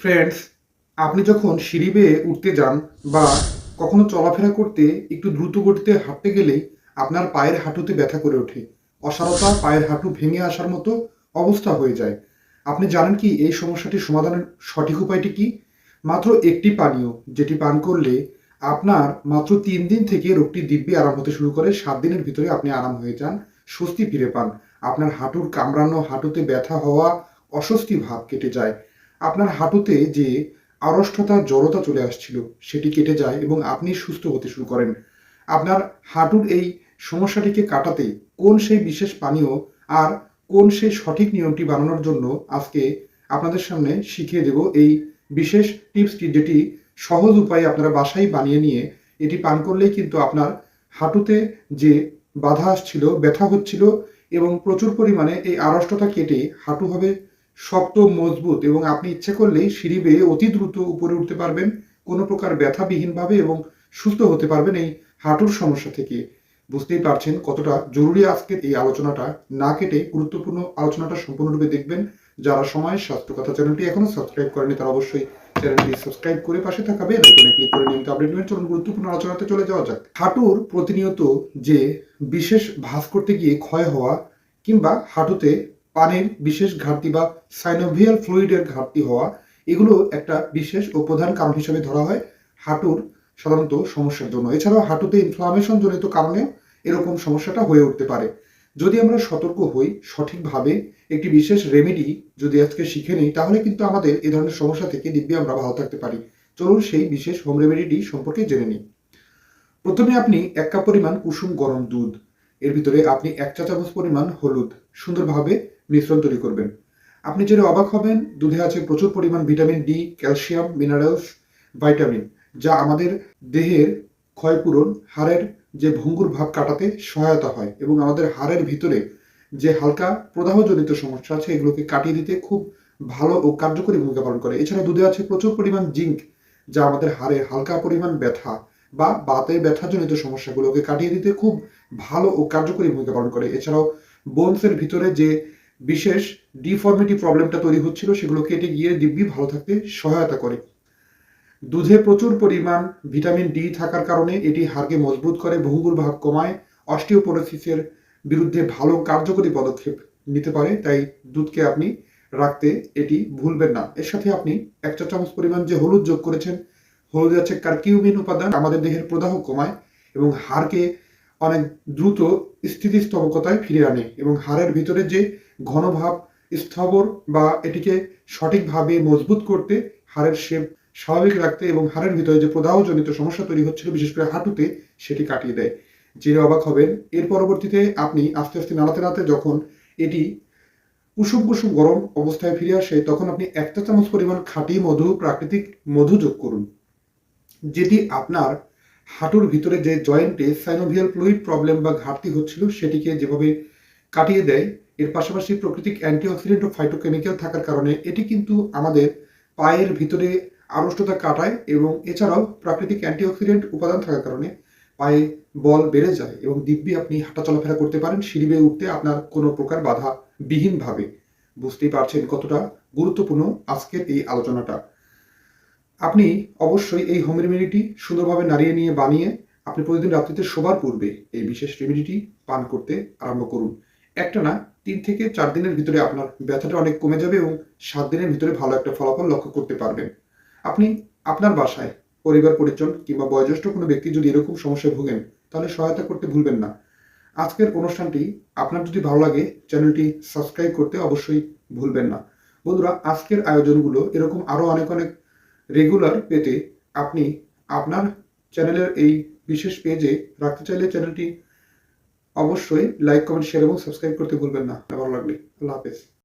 Friends, আপনি যখন সিঁড়ি বেয়ে উঠতে যান বা কখনো চলাফেরা করতে একটু দ্রুত গতিতে হাঁটতে গেলেই আপনার পায়ের হাঁটুতে ব্যথা করে ওঠে। অসারতা পায়ের হাঁটু ভেঙে আসার মতো অবস্থা হয়ে যায়। আপনি জানেন কি এই সমস্যাটির সমাধানের সঠিক উপায়টি কি? মাত্র একটি পানীয় যেটি পান করলে আপনার মাত্র ৩ দিন থেকে রোগটি দিব্যি আরাম হতে শুরু করে। ৭ দিনের ভিতরে আপনি আরাম হয়ে যান, স্বস্তি ফিরে পান। আপনার হাঁটুর কামড়ানো, হাঁটুতে ব্যথা হওয়া, অস্বস্তি ভাব কেটে যায়। আপনার হাঁটুতে যে আড়ষ্ঠতা, জড়তা চলে আসছিল সেটি কেটে যায় এবং আপনি সুস্থ হতে শুরু করেন। আপনার হাঁটুর এই সমস্যাটিকে কাটাতে কোন সেই বিশেষ পানীয় আর কোন সেই সঠিক নিয়মটি বানানোর জন্য আজকে আপনাদের সামনে শিখিয়ে দেব এই বিশেষ টিপসটি, যেটি সহজ উপায়ে আপনারা বাসায় বানিয়ে নিয়ে এটি পান করলেই কিন্তু আপনার হাঁটুতে যে বাধা আসছিল, ব্যথা হচ্ছিল এবং প্রচুর পরিমাণে এই আড়ষ্ঠতা কেটে হাঁটু হবে শক্ত, মজবুত এবং আপনি ইচ্ছে করলেই সিঁড়ি বেয়ে অতি দ্রুত উপরে উঠতে পারবেন কোনো প্রকার ব্যথাবিহীনভাবে এবং সুস্থ হতে পারবেন এই হাঁটুর সমস্যা থেকে। বুঝতেই পারছেন কতটা জরুরি আজকের এই আলোচনাটা। না কেটে গুরুত্বপূর্ণ আলোচনাটা সম্পূর্ণরূপে দেখবেন। যারা সময়ের স্বাস্থ্য কথা চ্যানেলটি এখনো সাবস্ক্রাইব করেনি তারা অবশ্যই চ্যানেলটি সাবস্ক্রাইব করে পাশে থাকা বেল আইকনে ক্লিক করে নিয়মিত আপডেট নেবেন। চলুন গুরুত্বপূর্ণ আলোচনাতে চলে যাওয়া যাক। হাঁটুর প্রতিনিয়ত যে বিশেষ ভাঁজ করতে গিয়ে ক্ষয় হওয়া কিংবা হাঁটুতে পানির বিশেষ ঘাটতি বা সাইনোভিয়াল ফ্লুইডের ঘাটতি হওয়া, এগুলো একটা বিশেষ ও প্রধান কারণ হিসেবে ধরা হয় হাঁটুর সাধারণত সমস্যার জন্য। এছাড়াও হাঁটুতে ইনফ্লামেশন জনিত কারণে এরকম সমস্যাটা হয়ে উঠতে পারে। যদি আমরা সতর্ক হই, সঠিকভাবে একটি বিশেষ রেমেডি যদি আজকে শিখে নিই, তাহলে কিন্তু আমাদের এ ধরনের সমস্যা থেকে দিব্যি আমরা ভালো থাকতে পারি। চলুন সেই বিশেষ হোম রেমেডিটি সম্পর্কে জেনে নিই। প্রথমে আপনি ১ কাপ পরিমাণ কুসুম গরম দুধ, এর ভিতরে আপনি ১ চা চামচ পরিমাণ হলুদ সুন্দরভাবে মিশ্রণ তৈরি করবেন। আপনি জেনে অবাক হবেন, দুধে আছে প্রচুর পরিমাণ vitamin D, calcium, minerals, vitamin, যা আমাদের দেহের ক্ষয়পূরণ, হাড়ের যে ভঙ্গুর ভাব কাটাতে সহায়তা হয় এবং আমাদের হাড়ের ভিতরে যে হালকা প্রদাহজনিত সমস্যা আছে এগুলোকে কাটিয়ে দিতে খুব ভালো ও কার্যকরী ভূমিকা পালন করে। এছাড়া দুধে আছে প্রচুর পরিমাণ জিঙ্ক, যা আমাদের হাড়ে হালকা পরিমাণ ব্যথা বা বাতের ব্যথাজনিত সমস্যাগুলোকে কাটিয়ে দিতে খুব ভালো ও কার্যকরী ভূমিকা পালন করে। এছাড়াও বোনসের ভিতরে যে বিশেষ ডিফর্মিটি প্রবলেমটা তৈরি হচ্ছিল সেগুলো কেটে গিয়ে দিব্যি ভালো থাকতে সহায়তা করে। দুধে প্রচুর পরিমাণ ভিটামিন ডি থাকার কারণে এটি হাড়কে মজবুত করে, ভঙ্গুর ভাব কমায়, অস্টিওপোরোসিসের বিরুদ্ধে ভালো কার্যকরী পদক্ষেপ নিতে পারে। তাই দুধকে আপনি রাখতে এটি ভুলবেন না। এর সাথে আপনি ১ চা চামচ পরিমাণ যে হলুদ যোগ করেছেন, হলুদে আছে কারকিউমিন উপাদান, আমাদের দেহের প্রদাহ কমায় এবং হাড়কে অনেক দ্রুত স্থিতিস্থাপকতায় ফিরিয়ে আনে এবং হাড়ের ভিতরে যে ঘনভাব স্থাবর বা এটিকে সঠিকভাবে মজবুত করতে, হাড়ের শেপ স্বাভাবিক রাখতে এবং হাড়ের ভিতরে যে প্রদাহজনিত সমস্যা তৈরি হচ্ছিল বিশেষ করে হাঁটুতে, সেটি কাটিয়ে দেয়। জেনে অবাক হবেন, এর পরবর্তীতে আপনি আস্তে আস্তে নাড়াতে নাড়াতে যখন এটি কুসুম কুসুম গরম অবস্থায় ফিরে আসে, তখন আপনি ১ চা চামচ পরিমাণ খাঁটি মধু, প্রাকৃতিক মধু যোগ করুন, যেটি আপনার হাঁটুর ভিতরে যে জয়েন্টে সাইনোভিয়াল ফ্লুইড প্রবলেম বা ঘাটতি হচ্ছিল সেটিকে যেভাবে কাটিয়ে দেয়। এর পাশাপাশি প্রাকৃতিক অ্যান্টিঅক্সিডেন্ট ও ফাইটোকেমিক্যাল থাকার কারণে এটি কিন্তু আমাদের পায়ের ভিতরে আড়ষ্টতা কাটায় এবং এছাড়াও প্রাকৃতিক অ্যান্টিঅক্সিডেন্ট উপাদান থাকার কারণে পায়ে বল বেড়ে যায় এবং দিব্যি আপনি হাঁটা চলাফেরা করতে পারেন সিঁড়ি বেয়ে উঠতে আপনার কোনো প্রকার বাধা বিহীনভাবে। বুঝতেই পারছেন কতটা গুরুত্বপূর্ণ আজকের এই আলোচনাটা। আপনি অবশ্যই এই হোম রেমেডিটি সুন্দরভাবে নাড়িয়ে নিয়ে বানিয়ে আপনি প্রতিদিন রাত্রিতে শোবার পূর্বে এই বিশেষ রেমেডিটি পান করতে আরম্ভ করুন। একটানা ৩ থেকে ৪ দিনের ভিতরে আপনার ব্যথাটা অনেক কমে যাবে এবং ৭ দিনের ভিতরে ভালো একটা ফলাফল লক্ষ্য করতে পারবেন। আপনি আপনার বাসায় পরিবার পরিজন কিংবা বয়োজ্যেষ্ঠ কোনো ব্যক্তি যদি এরকম সমস্যায় ভোগেন, তাহলে সহায়তা করতে ভুলবেন না। আজকের অনুষ্ঠানটি আপনার যদি ভালো লাগে, চ্যানেলটি সাবস্ক্রাইব করতে অবশ্যই ভুলবেন না। বন্ধুরা, আজকের আয়োজনগুলো এরকম আরো অনেক অনেক রেগুলার পেতে আপনি আপনার চ্যানেলের এই বিশেষ পেজে রাখতে চাইলে চ্যানেলটি অবশ্যই লাইক, কমেন্ট, শেয়ার এবং সাবস্ক্রাইব করতে ভুলবেন না। ভালো লাগলে আল্লাহ হাফেজ।